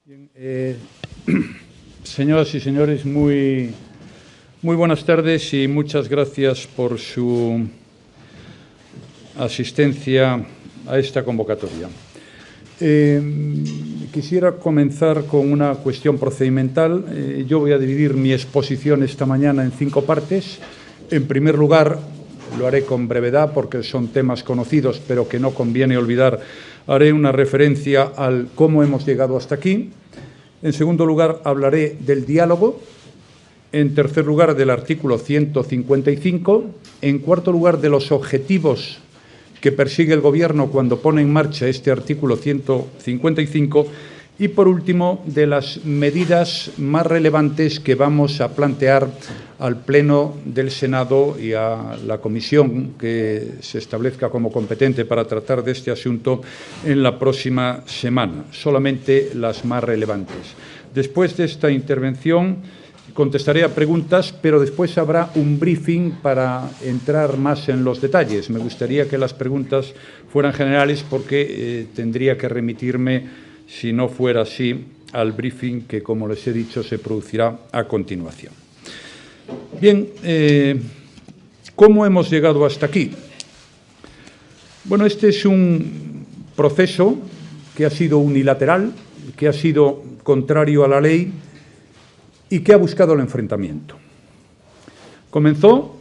Bien, señoras y señores, muy buenas tardes y muchas gracias por su asistencia a esta convocatoria. Quisiera comenzar con una cuestión procedimental. Yo voy a dividir mi exposición esta mañana en 5 partes. En primer lugar, lo haré con brevedad porque son temas conocidos, pero que no conviene olvidar. Haré una referencia al cómo hemos llegado hasta aquí. En segundo lugar, hablaré del diálogo. En tercer lugar, del artículo 155. En cuarto lugar, de los objetivos que persigue el Gobierno cuando pone en marcha este artículo 155. Y, por último, de las medidas más relevantes que vamos a plantear al Pleno del Senado y a la comisión que se establezca como competente para tratar de este asunto en la próxima semana. Solamente las más relevantes. Después de esta intervención contestaré a preguntas, pero después habrá un briefing para entrar más en los detalles. Me gustaría que las preguntas fueran generales porque tendría que remitirme, si no fuera así, al briefing que, como les he dicho, se producirá a continuación. Bien, ¿cómo hemos llegado hasta aquí? Bueno, este es un proceso que ha sido unilateral, que ha sido contrario a la ley y que ha buscado el enfrentamiento. Comenzó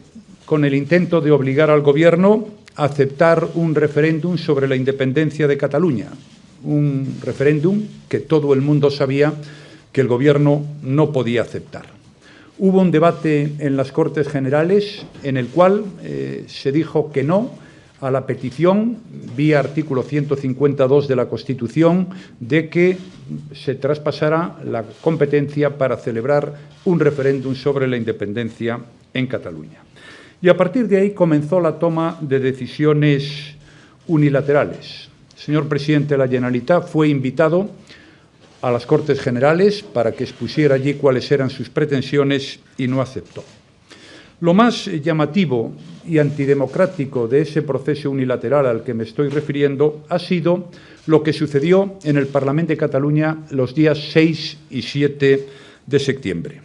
con el intento de obligar al Gobierno a aceptar un referéndum sobre la independencia de Cataluña, un referéndum que todo el mundo sabía que el Gobierno no podía aceptar. Hubo un debate en las Cortes Generales en el cual se dijo que no a la petición, vía artículo 152 de la Constitución, de que se traspasara la competencia para celebrar un referéndum sobre la independencia en Cataluña. Y a partir de ahí comenzó la toma de decisiones unilaterales. El señor presidente de la Generalitat fue invitado a las Cortes Generales para que expusiera allí cuáles eran sus pretensiones y no aceptó. Lo más llamativo y antidemocrático de ese proceso unilateral al que me estoy refiriendo ha sido lo que sucedió en el Parlamento de Cataluña los días 6 y 7 de septiembre.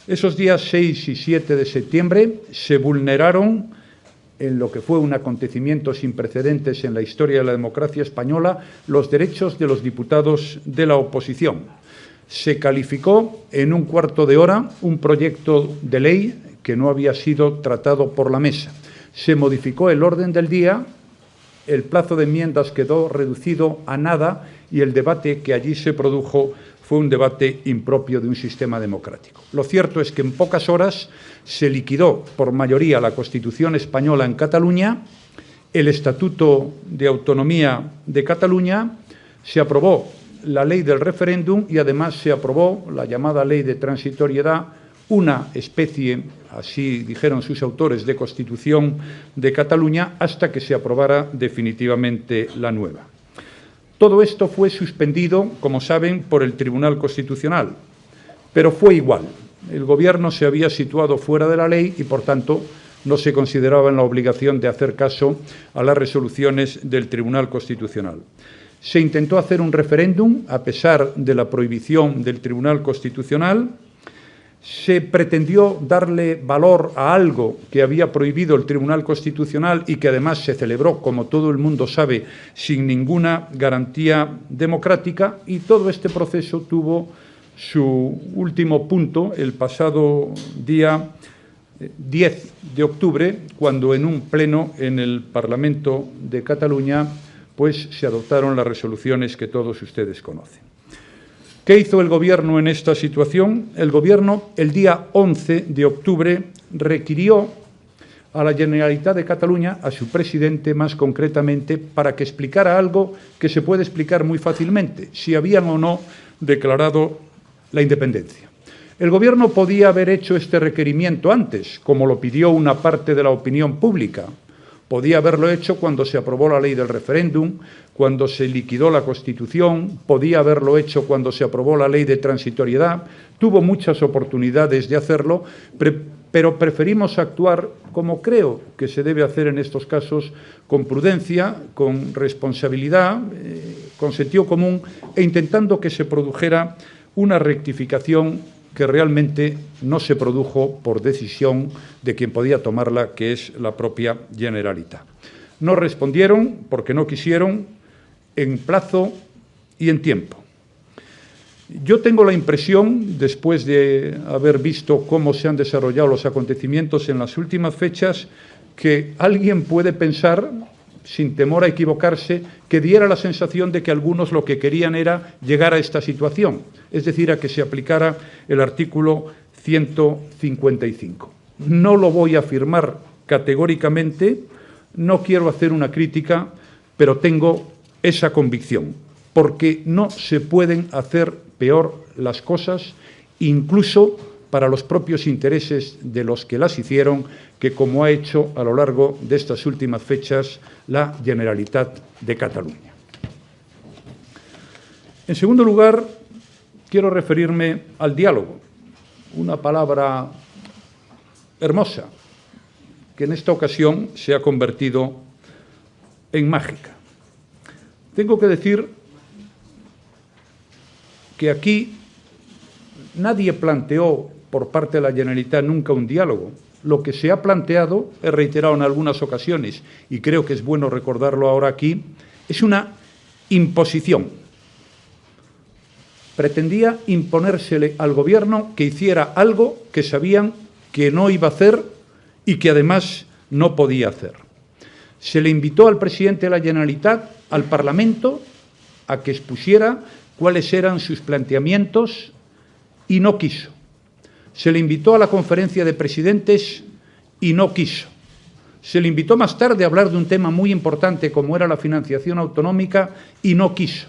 Esos días 6 y 7 de septiembre se vulneraron, en lo que fue un acontecimiento sin precedentes en la historia de la democracia española, los derechos de los diputados de la oposición. Se calificó en un cuarto de hora un proyecto de ley que no había sido tratado por la mesa. Se modificó el orden del día, el plazo de enmiendas quedó reducido a nada y el debate que allí se produjo fue un debate impropio de un sistema democrático. Lo cierto es que en pocas horas se liquidó por mayoría la Constitución española en Cataluña, el Estatuto de Autonomía de Cataluña, se aprobó la ley del referéndum y además se aprobó la llamada ley de transitoriedad, una especie, así dijeron sus autores, de Constitución de Cataluña hasta que se aprobara definitivamente la nueva. Todo esto fue suspendido, como saben, por el Tribunal Constitucional, pero fue igual. El Gobierno se había situado fuera de la ley y, por tanto, no se consideraba en la obligación de hacer caso a las resoluciones del Tribunal Constitucional. Se intentó hacer un referéndum, a pesar de la prohibición del Tribunal Constitucional. Se pretendió darle valor a algo que había prohibido el Tribunal Constitucional y que además se celebró, como todo el mundo sabe, sin ninguna garantía democrática, y todo este proceso tuvo su último punto el pasado día 10 de octubre, cuando en un pleno en el Parlamento de Cataluña pues se adoptaron las resoluciones que todos ustedes conocen. ¿Qué hizo el Gobierno en esta situación? El Gobierno, el día 11 de octubre, requirió a la Generalitat de Cataluña, a su presidente más concretamente, para que explicara algo que se puede explicar muy fácilmente, si habían o no declarado la independencia. El Gobierno podía haber hecho este requerimiento antes, como lo pidió una parte de la opinión pública. Podía haberlo hecho cuando se aprobó la ley del referéndum, cuando se liquidó la Constitución, podía haberlo hecho cuando se aprobó la ley de transitoriedad. Tuvo muchas oportunidades de hacerlo, pero preferimos actuar como creo que se debe hacer en estos casos, con prudencia, con responsabilidad, con sentido común e intentando que se produjera una rectificación que realmente no se produjo por decisión de quien podía tomarla, que es la propia Generalitat. No respondieron porque no quisieron en plazo y en tiempo. Yo tengo la impresión, después de haber visto cómo se han desarrollado los acontecimientos en las últimas fechas, que alguien puede pensar, sin temor a equivocarse, que diera la sensación de que algunos lo que querían era llegar a esta situación, es decir, a que se aplicara el artículo 155. No lo voy a afirmar categóricamente, no quiero hacer una crítica, pero tengo esa convicción, porque no se pueden hacer peor las cosas, incluso para los propios intereses de los que las hicieron, que como ha hecho a lo largo de estas últimas fechas la Generalitat de Cataluña. En segundo lugar, quiero referirme al diálogo, una palabra hermosa, que en esta ocasión se ha convertido en mágica. Tengo que decir que aquí nadie planteó por parte de la Generalitat nunca un diálogo. Lo que se ha planteado, he reiterado en algunas ocasiones, y creo que es bueno recordarlo ahora aquí, es una imposición. Pretendía imponérsele al Gobierno que hiciera algo que sabían que no iba a hacer y que además no podía hacer. Se le invitó al presidente de la Generalitat, al Parlamento, a que expusiera cuáles eran sus planteamientos y no quiso. Se le invitó a la conferencia de presidentes y no quiso. Se le invitó más tarde a hablar de un tema muy importante como era la financiación autonómica y no quiso.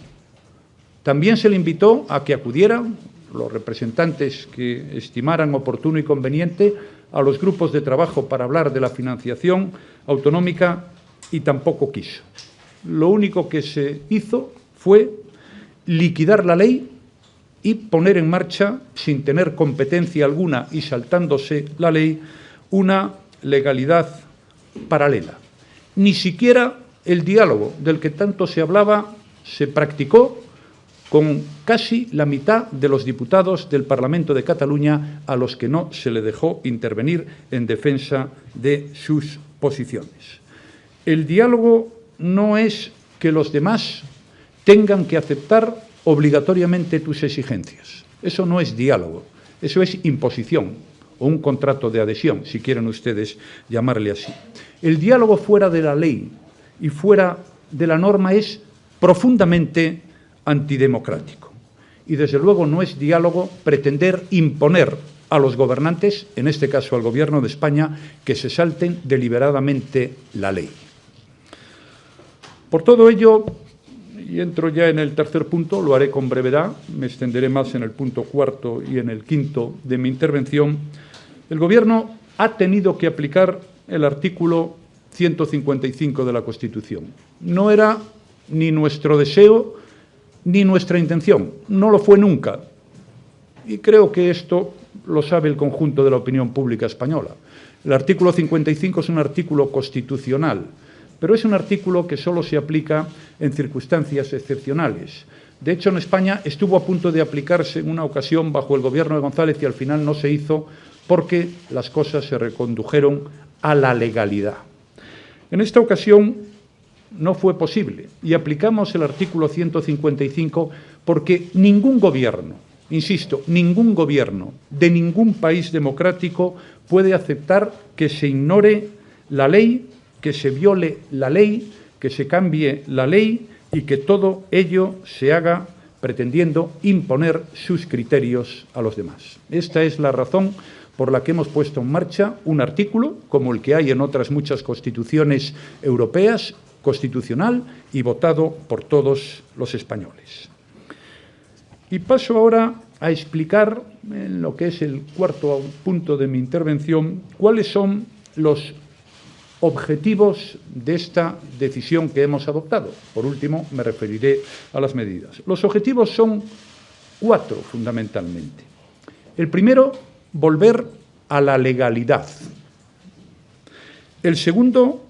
También se le invitó a que acudieran los representantes que estimaran oportuno y conveniente a los grupos de trabajo para hablar de la financiación autonómica y tampoco quiso. Lo único que se hizo fue liquidar la ley y poner en marcha, sin tener competencia alguna y saltándose la ley, una legalidad paralela. Ni siquiera el diálogo del que tanto se hablaba se practicó con casi la mitad de los diputados del Parlamento de Cataluña a los que no se le dejó intervenir en defensa de sus posiciones. El diálogo no es que los demás tengan que aceptar obligatoriamente tus exigencias. Eso no es diálogo, eso es imposición o un contrato de adhesión, si quieren ustedes llamarle así. El diálogo fuera de la ley y fuera de la norma es profundamente antidemocrático. Y desde luego no es diálogo pretender imponer a los gobernantes, en este caso al Gobierno de España, que se salten deliberadamente la ley. Por todo ello, y entro ya en el tercer punto, lo haré con brevedad, me extenderé más en el punto cuarto y en el quinto de mi intervención, el Gobierno ha tenido que aplicar el artículo 155 de la Constitución. No era ni nuestro deseo ni nuestra intención, no lo fue nunca. Y creo que esto lo sabe el conjunto de la opinión pública española. El artículo 55 es un artículo constitucional, pero es un artículo que solo se aplica en circunstancias excepcionales. De hecho, en España estuvo a punto de aplicarse en una ocasión bajo el Gobierno de González y al final no se hizo porque las cosas se recondujeron a la legalidad. En esta ocasión no fue posible y aplicamos el artículo 155 porque ningún gobierno, insisto, ningún gobierno de ningún país democrático puede aceptar que se ignore la ley, que se viole la ley, que se cambie la ley y que todo ello se haga pretendiendo imponer sus criterios a los demás. Esta es la razón por la que hemos puesto en marcha un artículo, como el que hay en otras muchas constituciones europeas, constitucional y votado por todos los españoles. Y paso ahora a explicar, en lo que es el cuarto punto de mi intervención, cuáles son los objetivos de esta decisión que hemos adoptado. Por último, me referiré a las medidas. Los objetivos son 4, fundamentalmente. El primero, volver a la legalidad. El segundo,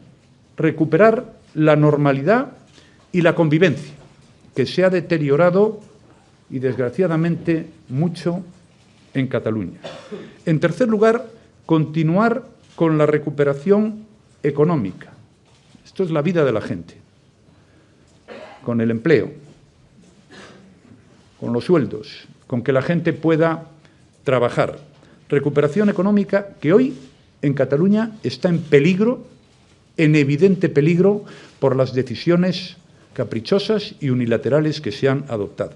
recuperar la normalidad y la convivencia. que se ha deteriorado y, desgraciadamente, mucho en Cataluña. En tercer lugar, continuar con la recuperación económica. Esto es la vida de la gente, con el empleo, con los sueldos, con que la gente pueda trabajar. Recuperación económica que hoy en Cataluña está en peligro, en evidente peligro, por las decisiones caprichosas y unilaterales que se han adoptado.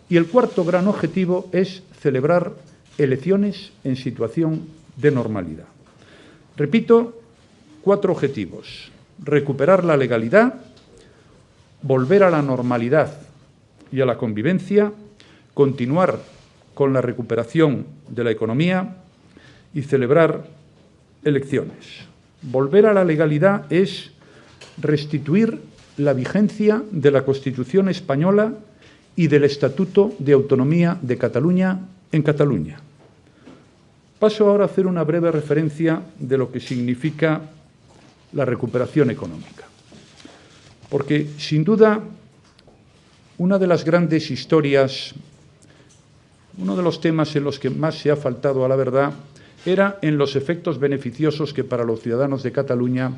Y el cuarto gran objetivo es celebrar elecciones en situación de normalidad. Repito, 4 objetivos: recuperar la legalidad, volver a la normalidad y a la convivencia, continuar con la recuperación de la economía y celebrar elecciones. Volver a la legalidad es restituir la vigencia de la Constitución española y del Estatuto de Autonomía de Cataluña en Cataluña. Paso ahora a hacer una breve referencia de lo que significa la recuperación económica. Porque, sin duda, una de las grandes historias, uno de los temas en los que más se ha faltado a la verdad, era en los efectos beneficiosos que para los ciudadanos de Cataluña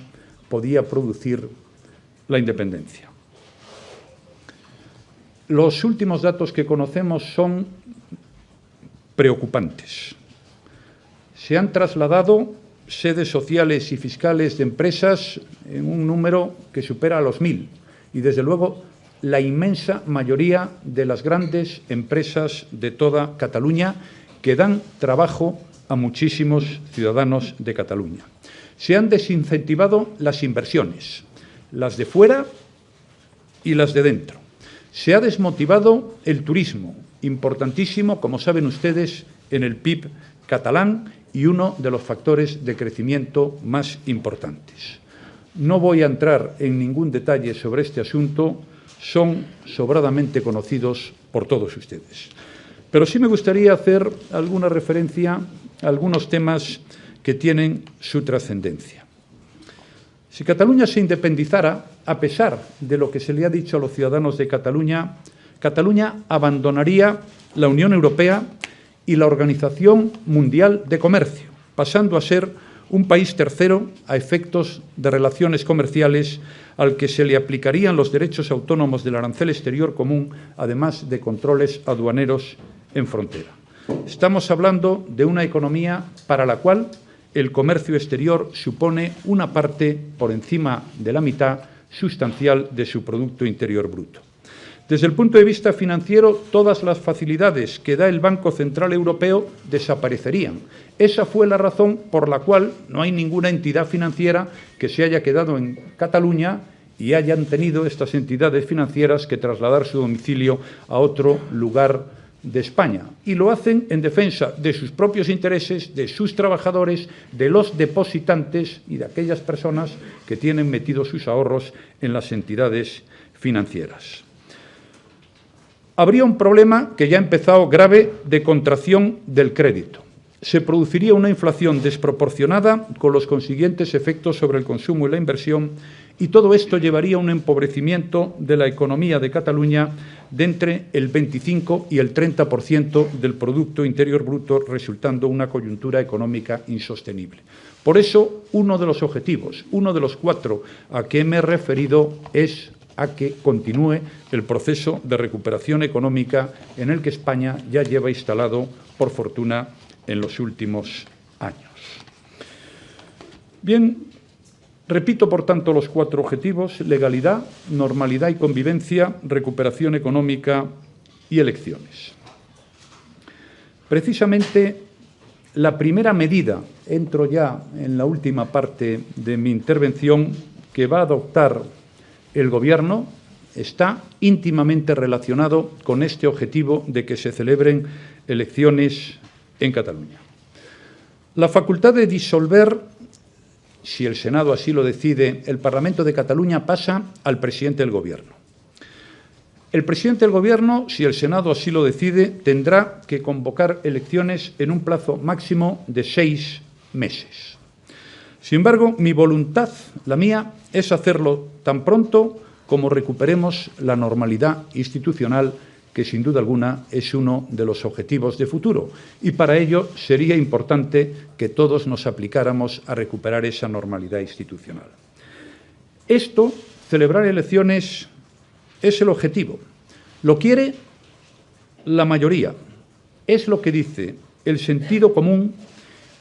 podía producir la independencia. Los últimos datos que conocemos son preocupantes. Se han trasladado sedes sociales y fiscales de empresas en un número que supera a los 1000 y, desde luego, la inmensa mayoría de las grandes empresas de toda Cataluña que dan trabajo a muchísimos ciudadanos de Cataluña. Se han desincentivado las inversiones, las de fuera y las de dentro. Se ha desmotivado el turismo, importantísimo, como saben ustedes, en el PIB catalán y uno de los factores de crecimiento más importantes. No voy a entrar en ningún detalle sobre este asunto, son sobradamente conocidos por todos ustedes. Pero sí me gustaría hacer alguna referencia a algunos temas que tienen su trascendencia. Si Cataluña se independizara, a pesar de lo que se le ha dicho a los ciudadanos de Cataluña, Cataluña abandonaría la Unión Europea y la Organización Mundial de Comercio, pasando a ser un país tercero a efectos de relaciones comerciales al que se le aplicarían los derechos autónomos del arancel exterior común, además de controles aduaneros en frontera. Estamos hablando de una economía para la cual el comercio exterior supone una parte, por encima de la mitad, sustancial de su Producto Interior Bruto. Desde el punto de vista financiero, todas las facilidades que da el Banco Central Europeo desaparecerían. Esa fue la razón por la cual no hay ninguna entidad financiera que se haya quedado en Cataluña y hayan tenido estas entidades financieras que trasladar su domicilio a otro lugar de España. Y lo hacen en defensa de sus propios intereses, de sus trabajadores, de los depositantes y de aquellas personas que tienen metidos sus ahorros en las entidades financieras. Habría un problema que ya ha empezado grave de contracción del crédito. Se produciría una inflación desproporcionada con los consiguientes efectos sobre el consumo y la inversión, y todo esto llevaría a un empobrecimiento de la economía de Cataluña de entre el 25 y el 30% del Producto Interior Bruto, resultando una coyuntura económica insostenible. Por eso, uno de los objetivos, uno de los 4 a que me he referido, es a que continúe el proceso de recuperación económica en el que España ya lleva instalado, por fortuna, en los últimos años. Bien, repito, por tanto, los 4 objetivos: legalidad, normalidad y convivencia, recuperación económica y elecciones. Precisamente, la primera medida, entro ya en la última parte de mi intervención, que va a adoptar el Gobierno, está íntimamente relacionado con este objetivo de que se celebren elecciones en Cataluña. La facultad de disolver, si el Senado así lo decide, el Parlamento de Cataluña pasa al presidente del Gobierno. El presidente del Gobierno, si el Senado así lo decide, tendrá que convocar elecciones en un plazo máximo de 6 meses. Sin embargo, mi voluntad, la mía, es hacerlo tan pronto como recuperemos la normalidad institucional, que sin duda alguna es uno de los objetivos de futuro. Y para ello sería importante que todos nos aplicáramos a recuperar esa normalidad institucional. Esto, celebrar elecciones, es el objetivo. Lo quiere la mayoría. Es lo que dice el sentido común,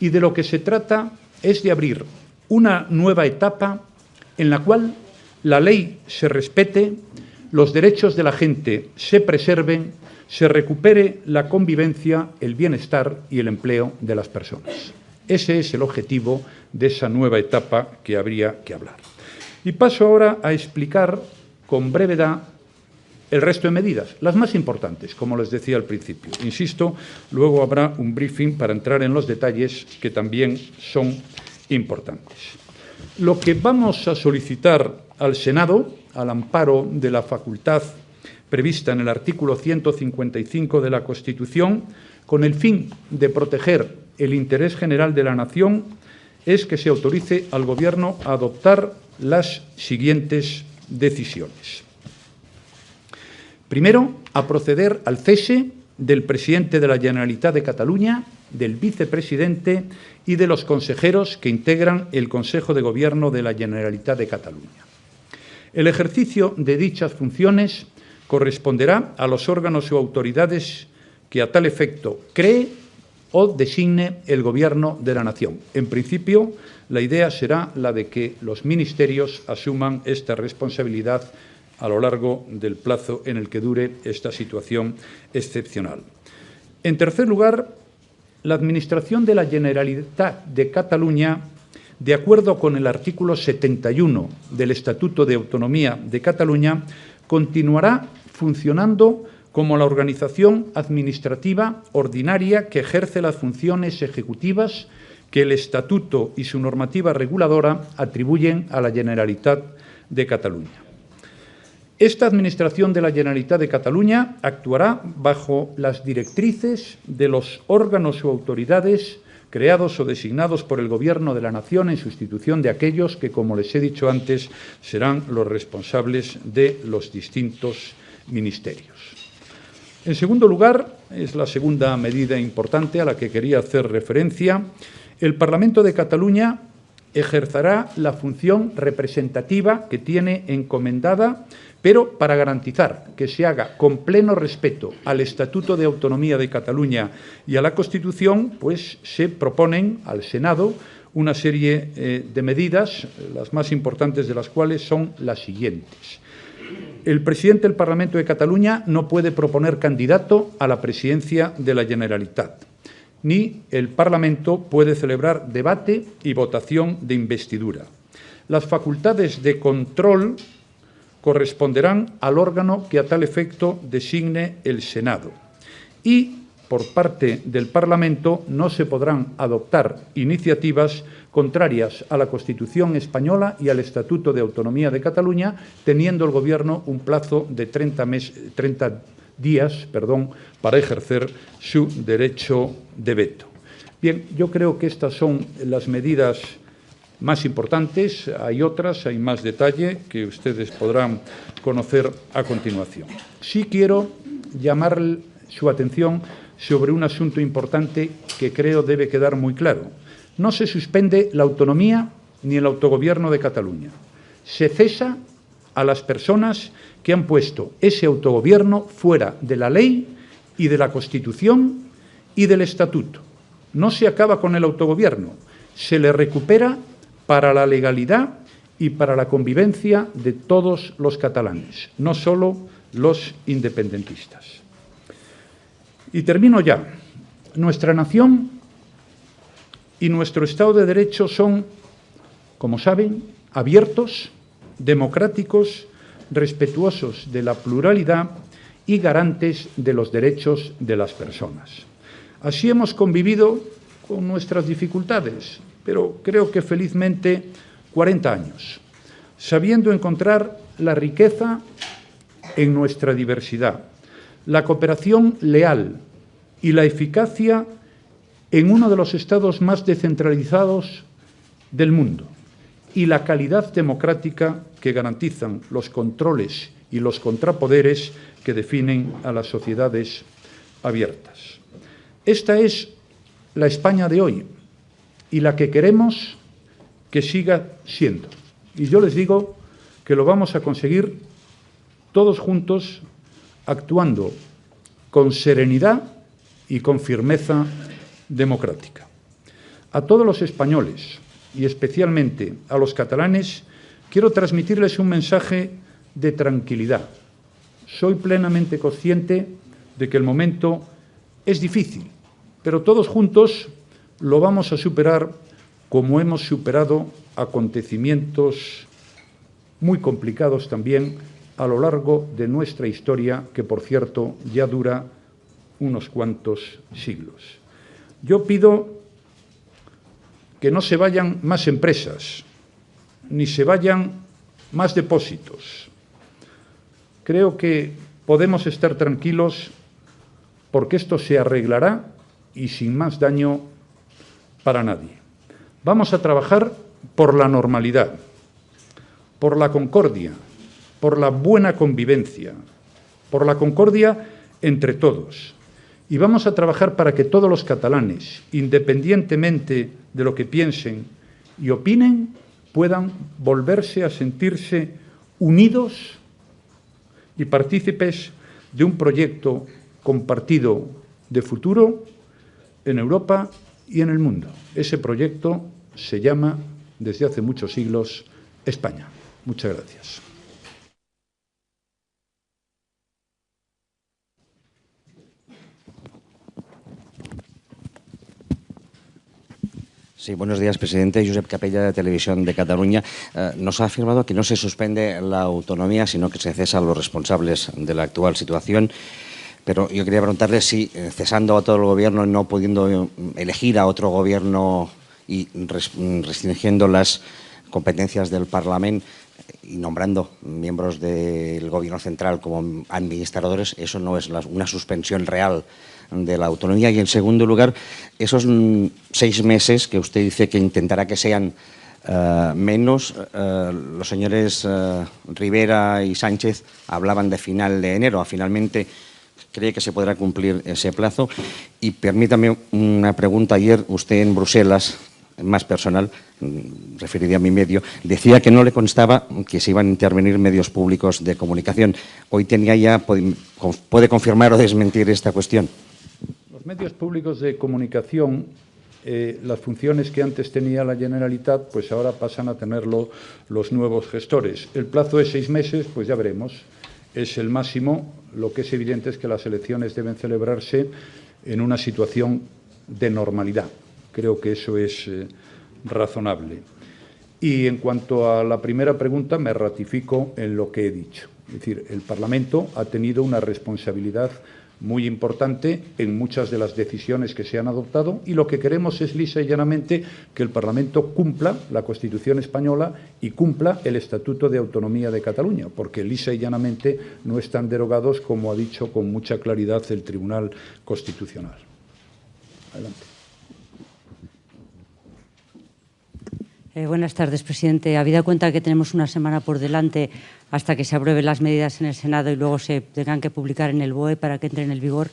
y de lo que se trata es de abrir una nueva etapa en la cual la ley se respete, los derechos de la gente se preserven, se recupere la convivencia, el bienestar y el empleo de las personas. Ese es el objetivo de esa nueva etapa que habría que hablar. Y paso ahora a explicar con brevedad el resto de medidas, las más importantes, como les decía al principio. Insisto, luego habrá un briefing para entrar en los detalles que también son importantes. Lo que vamos a solicitar al Senado, al amparo de la facultad prevista en el artículo 155 de la Constitución, con el fin de proteger el interés general de la nación, es que se autorice al Gobierno a adoptar las siguientes decisiones. Primero, a proceder al cese del presidente de la Generalitat de Cataluña, del vicepresidente y de los consejeros que integran el Consejo de Gobierno de la Generalitat de Cataluña. El ejercicio de dichas funciones corresponderá a los órganos o autoridades que a tal efecto cree o designe el Gobierno de la nación. En principio, la idea será la de que los ministerios asuman esta responsabilidad a lo largo del plazo en el que dure esta situación excepcional. En tercer lugar, la Administración de la Generalitat de Cataluña, de acuerdo con el artículo 71 del Estatuto de Autonomía de Cataluña, continuará funcionando como la organización administrativa ordinaria que ejerce las funciones ejecutivas que el Estatuto y su normativa reguladora atribuyen a la Generalitat de Cataluña. Esta Administración de la Generalitat de Cataluña actuará bajo las directrices de los órganos o autoridades creados o designados por el Gobierno de la Nación en sustitución de aquellos que, como les he dicho antes, serán los responsables de los distintos ministerios. En segundo lugar, es la segunda medida importante a la que quería hacer referencia, el Parlamento de Cataluña ejercerá la función representativa que tiene encomendada, pero para garantizar que se haga con pleno respeto al Estatuto de Autonomía de Cataluña y a la Constitución, pues se proponen al Senado una serie de medidas, las más importantes de las cuales son las siguientes. El presidente del Parlamento de Cataluña no puede proponer candidato a la presidencia de la Generalitat, ni el Parlamento puede celebrar debate y votación de investidura. Las facultades de control corresponderán al órgano que a tal efecto designe el Senado. Y, por parte del Parlamento, no se podrán adoptar iniciativas contrarias a la Constitución española y al Estatuto de Autonomía de Cataluña, teniendo el Gobierno un plazo de 30 días para ejercer su derecho de veto. Bien, yo creo que estas son las medidas más importantes. Hay otras, hay más detalle que ustedes podrán conocer a continuación. Sí quiero llamar su atención sobre un asunto importante que creo debe quedar muy claro. No se suspende la autonomía ni el autogobierno de Cataluña. Se cesa a las personas que han puesto ese autogobierno fuera de la ley y de la Constitución y del Estatuto. No se acaba con el autogobierno, se le recupera para la legalidad y para la convivencia de todos los catalanes, no solo los independentistas. Y termino ya. Nuestra nación y nuestro Estado de Derecho son, como saben, abiertos, democráticos, respetuosos de la pluralidad y garantes de los derechos de las personas. Así hemos convivido con nuestras dificultades, pero creo que felizmente 40 años, sabiendo encontrar la riqueza en nuestra diversidad, la cooperación leal y la eficacia en uno de los estados más descentralizados del mundo y la calidad democrática que garantizan los controles y los contrapoderes que definen a las sociedades abiertas. Esta es la España de hoy y la que queremos que siga siendo. Y yo les digo que lo vamos a conseguir todos juntos, actuando con serenidad y con firmeza democrática. A todos los españoles, y especialmente a los catalanes, quiero transmitirles un mensaje de tranquilidad. Soy plenamente consciente de que el momento es difícil, pero todos juntos lo vamos a superar como hemos superado acontecimientos muy complicados también a lo largo de nuestra historia, que, por cierto, ya dura unos cuantos siglos. Yo pido que no se vayan más empresas, ni se vayan más depósitos. Creo que podemos estar tranquilos porque esto se arreglará y sin más daño para nadie. Vamos a trabajar por la normalidad, por la concordia, por la buena convivencia, por la concordia entre todos. Y vamos a trabajar para que todos los catalanes, independientemente de lo que piensen y opinen, puedan volverse a sentirse unidos y partícipes de un proyecto compartido de futuro en Europa y en el mundo. Ese proyecto se llama, desde hace muchos siglos, España. Muchas gracias. Sí, buenos días, presidente. Josep Capella, de Televisión de Cataluña. Nos ha afirmado que no se suspende la autonomía, sino que se cesa a los responsables de la actual situación. Pero yo quería preguntarle si, cesando a todo el Gobierno y no pudiendo elegir a otro Gobierno y restringiendo las competencias del Parlamento y nombrando miembros del Gobierno central como administradores, eso no es una suspensión real de la autonomía. Y, en segundo lugar, esos 6 meses que usted dice que intentará que sean menos, los señores Rivera y Sánchez hablaban de final de enero. Finalmente, ¿cree que se podrá cumplir ese plazo? Y permítame una pregunta. Ayer usted en Bruselas, más personal, referiría a mi medio, decía que no le constaba que se iban a intervenir medios públicos de comunicación. Hoy tenía ya, ¿puede confirmar o desmentir esta cuestión? Los medios públicos de comunicación, las funciones que antes tenía la Generalitat, pues ahora pasan a tenerlo los nuevos gestores. El plazo de 6 meses, pues ya veremos, es el máximo. Lo que es evidente es que las elecciones deben celebrarse en una situación de normalidad. Creo que eso es razonable. Y en cuanto a la primera pregunta, me ratifico en lo que he dicho. Es decir, el Parlamento ha tenido una responsabilidad muy importante en muchas de las decisiones que se han adoptado, y lo que queremos es lisa y llanamente que el Parlamento cumpla la Constitución española y cumpla el Estatuto de Autonomía de Cataluña, porque lisa y llanamente no están derogados, como ha dicho con mucha claridad el Tribunal Constitucional. Adelante. Buenas tardes, presidente. Habida cuenta que tenemos una semana por delante hasta que se aprueben las medidas en el Senado y luego se tengan que publicar en el BOE para que entren en vigor,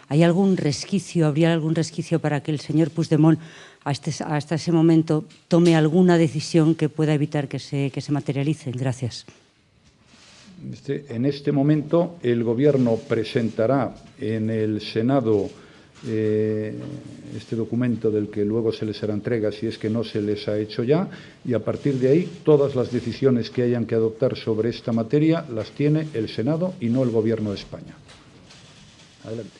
¿habría algún resquicio para que el señor Puigdemont hasta ese momento tome alguna decisión que pueda evitar que se materialicen? Gracias. En este momento el Gobierno presentará en el Senado este documento, del que luego se les hará entrega si es que no se les ha hecho ya, y a partir de ahí todas las decisiones que hayan que adoptar sobre esta materia las tiene el Senado y no el Gobierno de España. Adelante.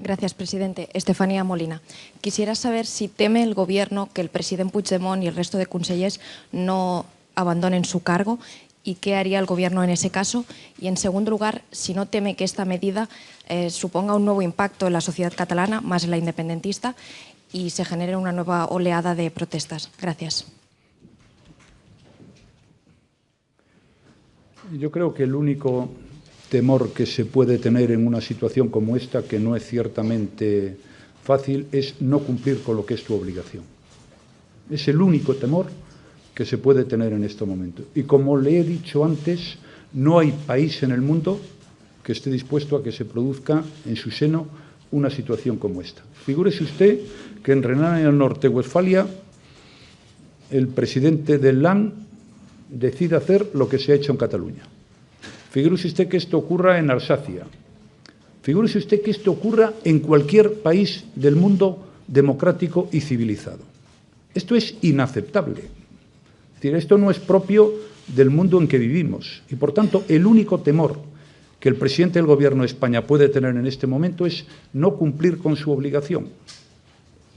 Gracias, presidente. Estefanía Molina. Quisiera saber si teme el Gobierno que el presidente Puigdemont y el resto de consellers no abandonen su cargo, y qué haría el Gobierno en ese caso. Y, en segundo lugar, si no teme que esta medida suponga un nuevo impacto en la sociedad catalana, más en la independentista, y se genere una nueva oleada de protestas. Gracias. Yo creo que el único temor que se puede tener en una situación como esta, que no es ciertamente fácil, es no cumplir con lo que es tu obligación. Es el único temor que se puede tener en este momento. Y como le he dicho antes, no hay país en el mundo que esté dispuesto a que se produzca en su seno una situación como esta. Figúrese usted que en Renania del Norte-Westfalia el presidente del LAN decide hacer lo que se ha hecho en Cataluña. Figúrese usted que esto ocurra en Alsacia. Figúrese usted que esto ocurra en cualquier país del mundo democrático y civilizado. Esto es inaceptable. Es decir, esto no es propio del mundo en que vivimos. Y, por tanto, el único temor que el presidente del Gobierno de España puede tener en este momento es no cumplir con su obligación.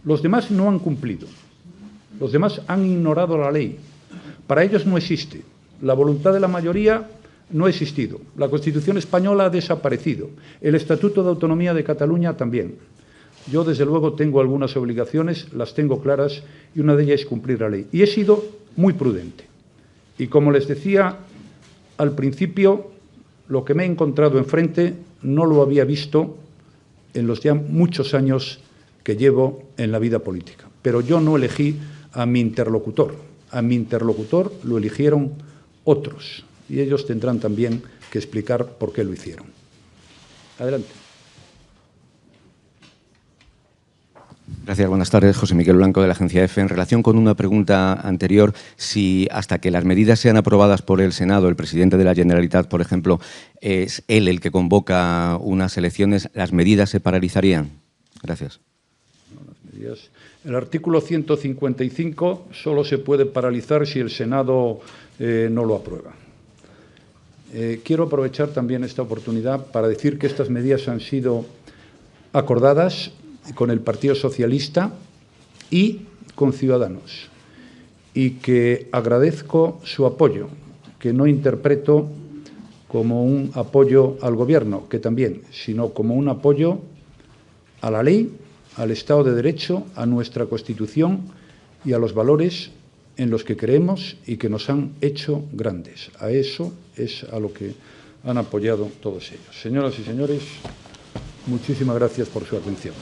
Los demás no han cumplido. Los demás han ignorado la ley. Para ellos no existe. La voluntad de la mayoría no ha existido. La Constitución española ha desaparecido. El Estatuto de Autonomía de Cataluña también. Yo, desde luego, tengo algunas obligaciones, las tengo claras, y una de ellas es cumplir la ley. Y he sido muy prudente. Y como les decía al principio, lo que me he encontrado enfrente no lo había visto en los ya muchos años que llevo en la vida política. Pero yo no elegí a mi interlocutor. A mi interlocutor lo eligieron otros. Y ellos tendrán también que explicar por qué lo hicieron. Adelante. Gracias, buenas tardes. José Miguel Blanco, de la agencia EFE. En relación con una pregunta anterior, si hasta que las medidas sean aprobadas por el Senado, el presidente de la Generalitat, por ejemplo, es él el que convoca unas elecciones, ¿las medidas se paralizarían? Gracias. El artículo 155 solo se puede paralizar si el Senado no lo aprueba. Quiero aprovechar también esta oportunidad para decir que estas medidas han sido acordadas con el Partido Socialista y con Ciudadanos, y que agradezco su apoyo, que no interpreto como un apoyo al Gobierno, que también, sino como un apoyo a la ley, al Estado de Derecho, a nuestra Constitución y a los valores en los que creemos y que nos han hecho grandes. A eso es a lo que han apoyado todos ellos. Señoras y señores, muchísimas gracias por su atención.